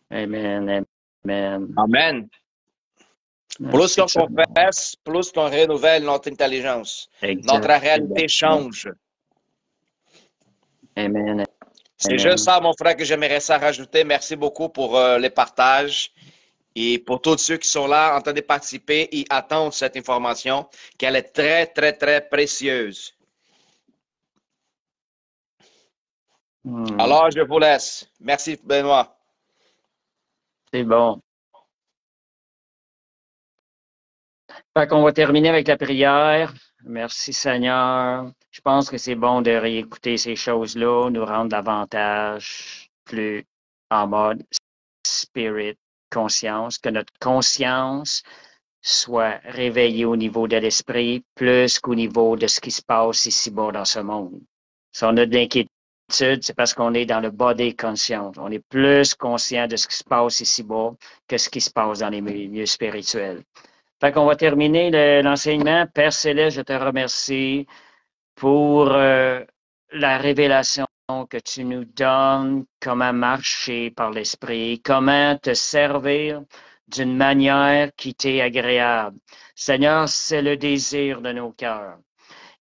Amen. Amen. Amen. Plus Merci qu'on Seigneur. confesse, plus qu'on renouvelle notre intelligence. Notre réalité Exactement. change. Amen. C'est juste Amen. ça, mon frère, que j'aimerais ça rajouter. Merci beaucoup pour les partages et pour tous ceux qui sont là en train de participer et attendent cette information, qu'elle est très, très, très précieuse. Alors, je vous laisse. Merci, Benoît. C'est bon. Fait qu'on va terminer avec la prière. Merci Seigneur. Je pense que c'est bon de réécouter ces choses-là, nous rendre davantage plus en mode spirit, conscience, que notre conscience soit réveillée au niveau de l'esprit plus qu'au niveau de ce qui se passe ici-bas dans ce monde. Si on a de l'inquiétude, c'est parce qu'on est dans le body conscience. On est plus conscient de ce qui se passe ici-bas que ce qui se passe dans les milieux spirituels. Fait qu'on va terminer l'enseignement. Père Céleste, je te remercie pour la révélation que tu nous donnes, comment marcher par l'Esprit, comment te servir d'une manière qui t'est agréable. Seigneur, c'est le désir de nos cœurs.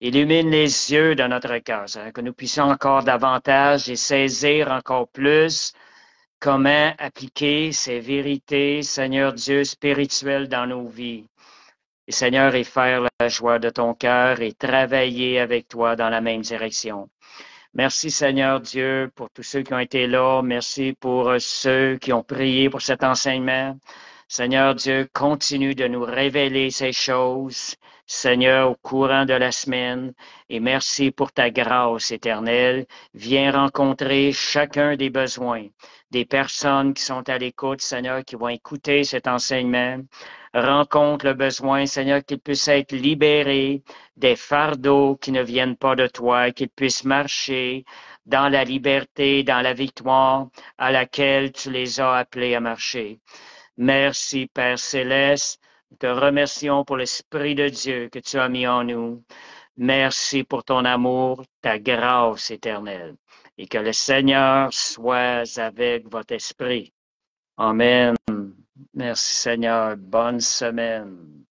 Illumine les yeux de notre cœur, que nous puissions encore davantage et saisir encore plus comment appliquer ces vérités, Seigneur Dieu, spirituelles dans nos vies. Et Seigneur, et faire la joie de ton cœur et travailler avec toi dans la même direction. Merci Seigneur Dieu pour tous ceux qui ont été là. Merci pour ceux qui ont prié pour cet enseignement. Seigneur Dieu, continue de nous révéler ces choses, Seigneur, au courant de la semaine. Et merci pour ta grâce éternelle. Viens rencontrer chacun des besoins, des personnes qui sont à l'écoute, Seigneur, qui vont écouter cet enseignement. Rencontre le besoin, Seigneur, qu'ils puissent être libérés des fardeaux qui ne viennent pas de toi, qu'ils puissent marcher dans la liberté, dans la victoire à laquelle tu les as appelés à marcher. Merci, Père Céleste. Nous te remercions pour l'Esprit de Dieu que tu as mis en nous. Merci pour ton amour, ta grâce éternelle. Et que le Seigneur soit avec votre esprit. Amen. Merci, Seigneur. Bonne semaine.